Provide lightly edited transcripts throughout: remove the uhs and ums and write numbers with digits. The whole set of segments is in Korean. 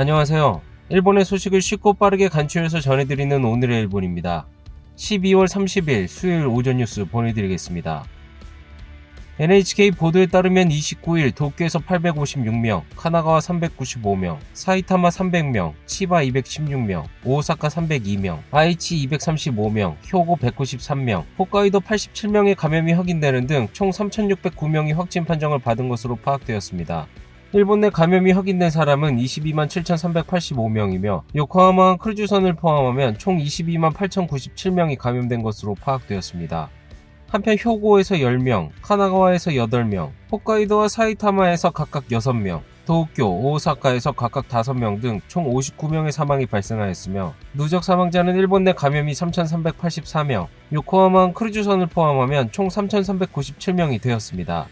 안녕하세요. 일본의 소식을 쉽고 빠르게 간추려서 전해드리는 오늘의 일본입니다. 12월 30일 수요일 오전 뉴스 보내드리겠습니다. NHK 보도에 따르면 29일 도쿄에서 856명, 카나가와 395명, 사이타마 300명, 치바 216명, 오사카 302명, 아이치 235명, 효고 193명, 홋카이도 87명의 감염이 확인되는 등 총 3,609명이 확진 판정을 받은 것으로 파악되었습니다. 일본 내 감염이 확인된 사람은 22만 7,385명이며 요코하마 크루즈선을 포함하면 총 22만 8,097명이 감염된 것으로 파악되었습니다. 한편 효고에서 10명, 카나가와에서 8명, 홋카이도와 사이타마에서 각각 6명, 도쿄, 오사카에서 각각 5명 등 총 59명의 사망이 발생하였으며 누적 사망자는 일본 내 감염이 3,384명, 요코하마 크루즈선을 포함하면 총 3,397명이 되었습니다.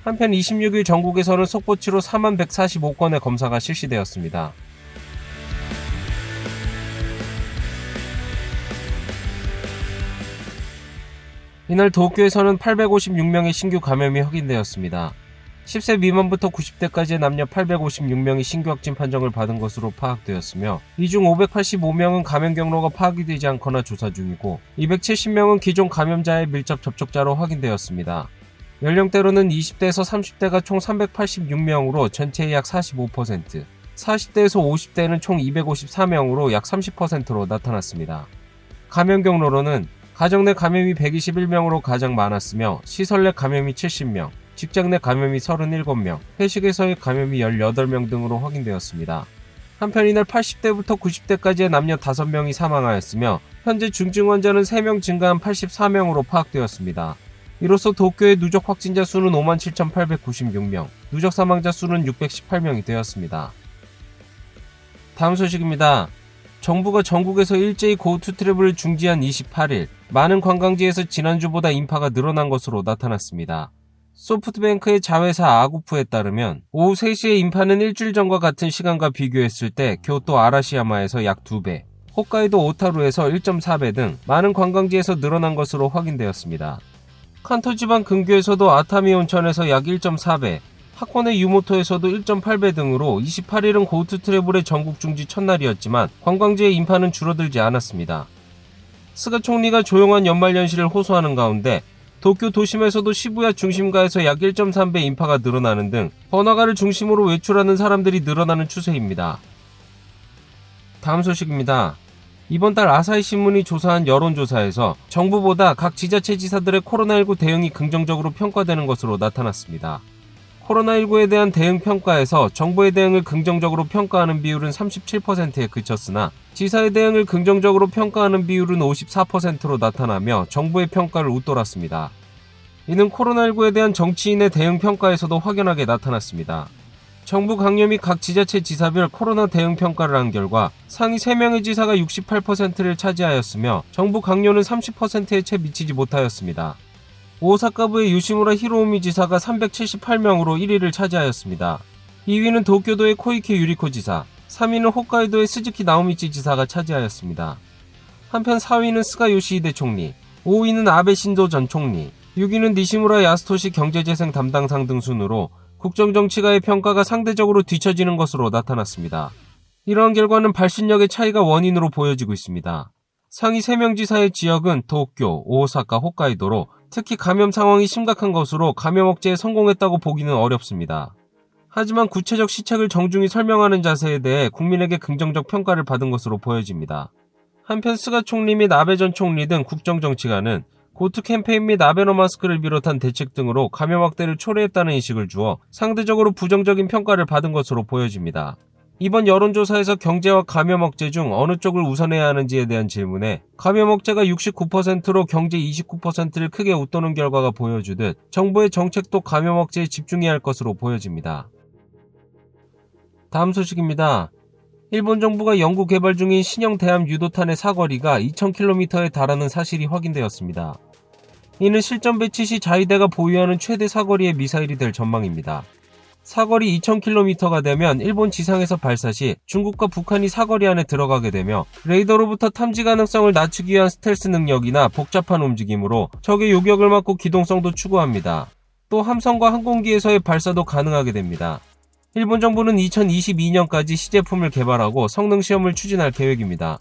한편 26일 전국에서는 속보치로 4만 145건의 검사가 실시되었습니다. 이날 도쿄에서는 856명의 신규 감염이 확인되었습니다. 10세 미만부터 90대까지의 남녀 856명이 신규 확진 판정을 받은 것으로 파악되었으며 이 중 585명은 감염 경로가 파악이 되지 않거나 조사 중이고 270명은 기존 감염자의 밀접 접촉자로 확인되었습니다. 연령대로는 20대에서 30대가 총 386명으로 전체의 약 45%, 40대에서 50대는 총 254명으로 약 30%로 나타났습니다. 감염 경로로는 가정 내 감염이 121명으로 가장 많았으며 시설 내 감염이 70명, 직장 내 감염이 37명, 회식에서의 감염이 18명 등으로 확인되었습니다. 한편 이날 80대부터 90대까지의 남녀 5명이 사망하였으며 현재 중증 환자는 3명 증가한 84명으로 파악되었습니다. 이로써 도쿄의 누적 확진자 수는 57,896명, 누적 사망자 수는 618명이 되었습니다. 다음 소식입니다. 정부가 전국에서 일제히 고투 트래블을 중지한 28일, 많은 관광지에서 지난주보다 인파가 늘어난 것으로 나타났습니다. 소프트뱅크의 자회사 아구프에 따르면 오후 3시의 인파는 일주일 전과 같은 시간과 비교했을 때 교토 아라시야마에서 약 2배, 홋카이도 오타루에서 1.4배 등 많은 관광지에서 늘어난 것으로 확인되었습니다. 칸토 지방 근교에서도 아타미 온천에서 약 1.4배, 하코네 유모토에서도 1.8배 등으로 28일은 고투 트래블의 전국 중지 첫날이었지만 관광지의 인파는 줄어들지 않았습니다. 스가 총리가 조용한 연말연시를 호소하는 가운데 도쿄 도심에서도 시부야 중심가에서 약 1.3배 인파가 늘어나는 등 번화가를 중심으로 외출하는 사람들이 늘어나는 추세입니다. 다음 소식입니다. 이번 달 아사히 신문이 조사한 여론조사에서 정부보다 각 지자체 지사들의 코로나19 대응이 긍정적으로 평가되는 것으로 나타났습니다. 코로나19에 대한 대응 평가에서 정부의 대응을 긍정적으로 평가하는 비율은 37%에 그쳤으나 지사의 대응을 긍정적으로 평가하는 비율은 54%로 나타나며 정부의 평가를 웃돌았습니다. 이는 코로나19에 대한 정치인의 대응 평가에서도 확연하게 나타났습니다. 정부 강요 및 각 지자체 지사별 코로나 대응 평가를 한 결과 상위 3명의 지사가 68%를 차지하였으며 정부 강요는 30%에 채 미치지 못하였습니다. 오사카부의 요시무라 히로우미 지사가 378명으로 1위를 차지하였습니다. 2위는 도쿄도의 코이케 유리코 지사, 3위는 홋카이도의 스즈키 나오미치 지사가 차지하였습니다. 한편 4위는 스가 요시히데 총리, 5위는 아베 신조 전 총리, 6위는 니시무라 야스토시 경제재생 담당상 등 순으로 국정정치가의 평가가 상대적으로 뒤처지는 것으로 나타났습니다. 이러한 결과는 발신력의 차이가 원인으로 보여지고 있습니다. 상위 3명 지사의 지역은 도쿄, 오사카, 홋카이도로 특히 감염 상황이 심각한 것으로 감염 억제에 성공했다고 보기는 어렵습니다. 하지만 구체적 시책을 정중히 설명하는 자세에 대해 국민에게 긍정적 평가를 받은 것으로 보여집니다. 한편 스가 총리 및 아베 전 총리 등 국정정치가는 고투 캠페인 및 아베노 마스크를 비롯한 대책 등으로 감염 확대를 초래했다는 인식을 주어 상대적으로 부정적인 평가를 받은 것으로 보여집니다. 이번 여론조사에서 경제와 감염 억제 중 어느 쪽을 우선해야 하는지에 대한 질문에 감염 억제가 69%로 경제 29%를 크게 웃도는 결과가 보여주듯 정부의 정책도 감염 억제에 집중해야 할 것으로 보여집니다. 다음 소식입니다. 일본 정부가 연구 개발 중인 신형 대함 유도탄의 사거리가 2000km에 달하는 사실이 확인되었습니다. 이는 실전 배치 시 자위대가 보유하는 최대 사거리의 미사일이 될 전망입니다. 사거리 2000km가 되면 일본 지상에서 발사 시 중국과 북한이 사거리 안에 들어가게 되며 레이더로부터 탐지 가능성을 낮추기 위한 스텔스 능력이나 복잡한 움직임으로 적의 요격을 막고 기동성도 추구합니다. 또 함성과 항공기에서의 발사도 가능하게 됩니다. 일본 정부는 2022년까지 시제품을 개발하고 성능 시험을 추진할 계획입니다.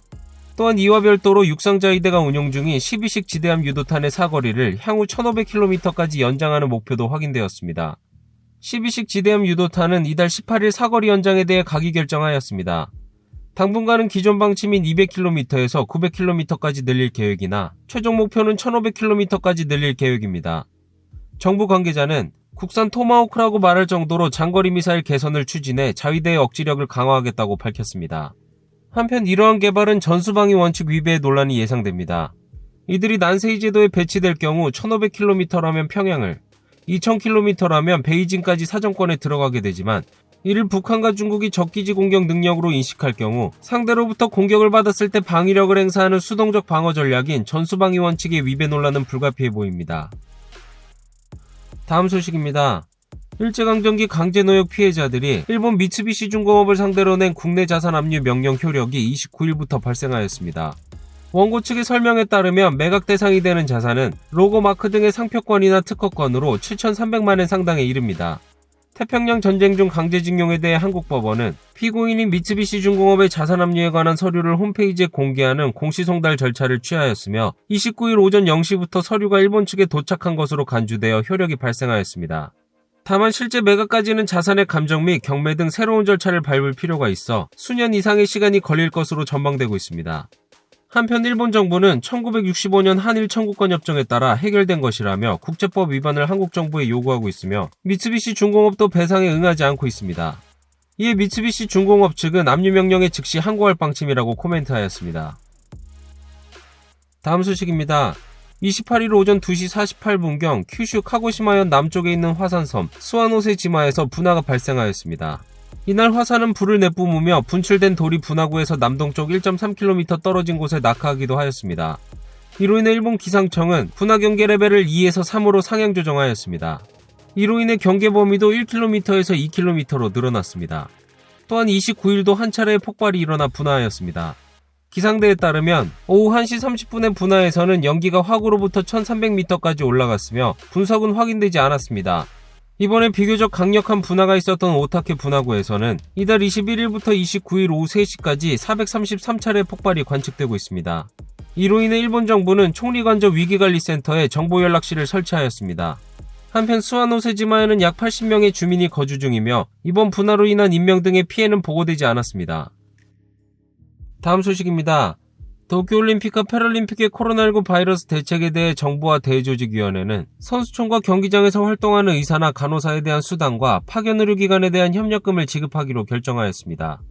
또한 이와 별도로 육상자위대가 운용 중인 12식 지대함 유도탄의 사거리를 향후 1500km까지 연장하는 목표도 확인되었습니다. 12식 지대함 유도탄은 이달 18일 사거리 연장에 대해 가기 결정하였습니다. 당분간은 기존 방침인 200km에서 900km까지 늘릴 계획이나 최종 목표는 1500km까지 늘릴 계획입니다. 정부 관계자는 국산 토마호크라고 말할 정도로 장거리 미사일 개선을 추진해 자위대의 억지력을 강화하겠다고 밝혔습니다. 한편 이러한 개발은 전수방위 원칙 위배의 논란이 예상됩니다. 이들이 난세이 제도에 배치될 경우 1500km라면 평양을, 2000km라면 베이징까지 사정권에 들어가게 되지만 이를 북한과 중국이 적기지 공격 능력으로 인식할 경우 상대로부터 공격을 받았을 때 방위력을 행사하는 수동적 방어 전략인 전수방위 원칙의 위배 논란은 불가피해 보입니다. 다음 소식입니다. 일제강점기 강제노역 피해자들이 일본 미쓰비시 중공업을 상대로 낸 국내 자산 압류 명령 효력이 29일부터 발생하였습니다. 원고 측의 설명에 따르면 매각 대상이 되는 자산은 로고 마크 등의 상표권이나 특허권으로 7,300만엔 상당에 이릅니다. 태평양 전쟁 중 강제징용에 대해 한국법원은 피고인인 미쓰비시 중공업의 자산 압류에 관한 서류를 홈페이지에 공개하는 공시송달 절차를 취하였으며 29일 오전 0시부터 서류가 일본 측에 도착한 것으로 간주되어 효력이 발생하였습니다. 다만 실제 매각까지는 자산의 감정 및 경매 등 새로운 절차를 밟을 필요가 있어 수년 이상의 시간이 걸릴 것으로 전망되고 있습니다. 한편 일본 정부는 1965년 한일 청구권 협정에 따라 해결된 것이라며 국제법 위반을 한국 정부에 요구하고 있으며 미쓰비시 중공업도 배상에 응하지 않고 있습니다. 이에 미쓰비시 중공업 측은 압류 명령에 즉시 항고할 방침이라고 코멘트하였습니다. 다음 소식입니다. 28일 오전 2시 48분경 큐슈 카고시마현 남쪽에 있는 화산섬 스와노세지마에서 분화가 발생하였습니다. 이날 화산은 불을 내뿜으며 분출된 돌이 분화구에서 남동쪽 1.3km 떨어진 곳에 낙하하기도 하였습니다. 이로 인해 일본 기상청은 분화 경계 레벨을 2에서 3으로 상향 조정하였습니다. 이로 인해 경계 범위도 1km에서 2km로 늘어났습니다. 또한 29일도 한 차례의 폭발이 일어나 분화하였습니다. 기상대에 따르면 오후 1시 30분의 분화에서는 연기가 화구로부터 1300m까지 올라갔으며 분석은 확인되지 않았습니다. 이번에 비교적 강력한 분화가 있었던 오타케 분화구에서는 이달 21일부터 29일 오후 3시까지 433차례 폭발이 관측되고 있습니다. 이로 인해 일본 정부는 총리관저 위기관리센터에 정보연락실을 설치하였습니다. 한편 스와노세지마에는 약 80명의 주민이 거주 중이며 이번 분화로 인한 인명 등의 피해는 보고되지 않았습니다. 다음 소식입니다. 도쿄올림픽과 패럴림픽의 코로나19 바이러스 대책에 대해 정부와 대조직위원회는 선수촌과 경기장에서 활동하는 의사나 간호사에 대한 수당과 파견 의료기관에 대한 협력금을 지급하기로 결정하였습니다.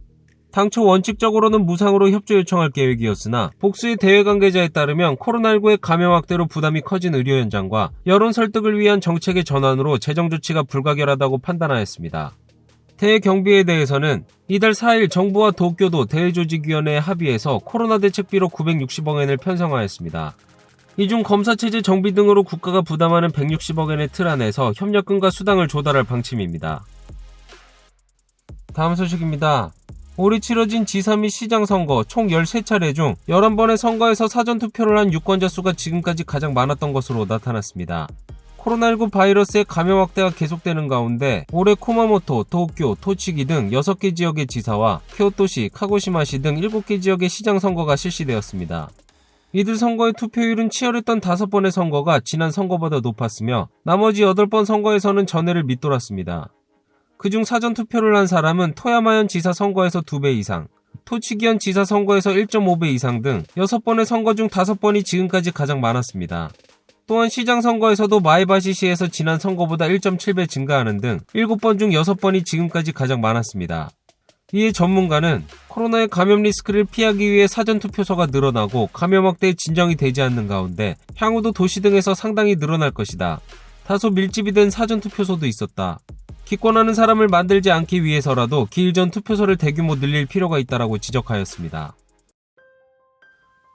당초 원칙적으로는 무상으로 협조 요청할 계획이었으나 복수의 대회 관계자에 따르면 코로나19의 감염 확대로 부담이 커진 의료 현장과 여론 설득을 위한 정책의 전환으로 재정 조치가 불가결하다고 판단하였습니다. 대회 경비에 대해서는 이달 4일 정부와 도쿄도 대회조직위원회에 합의해서 코로나 대책비로 960억엔을 편성하였습니다. 이 중 검사체제 정비 등으로 국가가 부담하는 160억엔의 틀 안에서 협력금과 수당을 조달할 방침입니다. 다음 소식입니다. 올해 치러진 지사 및 시장 선거 총 13차례 중 11번의 선거에서 사전투표를 한 유권자 수가 지금까지 가장 많았던 것으로 나타났습니다. 코로나19 바이러스의 감염 확대가 계속되는 가운데 올해 쿠마모토, 도쿄, 토치기 등 6개 지역의 지사와 교토시, 카고시마시 등 7개 지역의 시장 선거가 실시되었습니다. 이들 선거의 투표율은 치열했던 5번의 선거가 지난 선거보다 높았으며 나머지 8번 선거에서는 전해를 밑돌았습니다. 그중 사전투표를 한 사람은 토야마현 지사 선거에서 2배 이상, 토치기현 지사 선거에서 1.5배 이상 등 6번의 선거 중 5번이 지금까지 가장 많았습니다. 또한 시장 선거에서도 마에바시시에서 지난 선거보다 1.7배 증가하는 등 7번 중 6번이 지금까지 가장 많았습니다. 이에 전문가는 코로나의 감염 리스크를 피하기 위해 사전투표소가 늘어나고 감염 확대에 진정이 되지 않는 가운데 향후도 도시 등에서 상당히 늘어날 것이다. 다소 밀집이 된 사전투표소도 있었다. 기권하는 사람을 만들지 않기 위해서라도 기일 전 투표소를 대규모 늘릴 필요가 있다라고 지적하였습니다.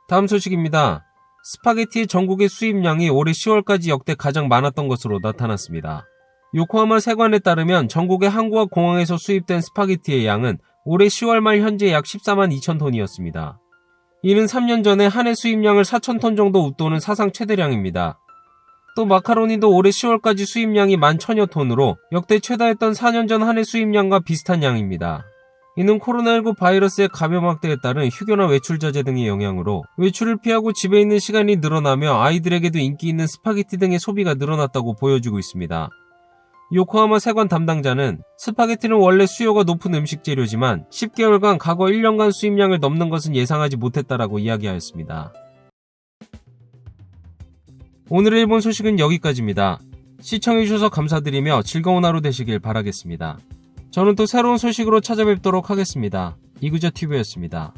다음 소식입니다. 스파게티의 전국의 수입량이 올해 10월까지 역대 가장 많았던 것으로 나타났습니다. 요코하마 세관에 따르면 전국의 항구와 공항에서 수입된 스파게티의 양은 올해 10월 말 현재 약 14만 2천 톤이었습니다. 이는 3년 전에 한 해 수입량을 4천 톤 정도 웃도는 사상 최대량입니다. 또 마카로니도 올해 10월까지 수입량이 11,000여 톤으로 역대 최다였던 4년 전 한 해 수입량과 비슷한 양입니다. 이는 코로나19 바이러스의 감염 확대에 따른 휴교나 외출 자제 등의 영향으로 외출을 피하고 집에 있는 시간이 늘어나며 아이들에게도 인기 있는 스파게티 등의 소비가 늘어났다고 보여주고 있습니다. 요코하마 세관 담당자는 스파게티는 원래 수요가 높은 음식 재료지만 10개월간 과거 1년간 수입량을 넘는 것은 예상하지 못했다라고 이야기하였습니다. 오늘의 일본 소식은 여기까지입니다. 시청해주셔서 감사드리며 즐거운 하루 되시길 바라겠습니다. 저는 또 새로운 소식으로 찾아뵙도록 하겠습니다. 이그저TV였습니다.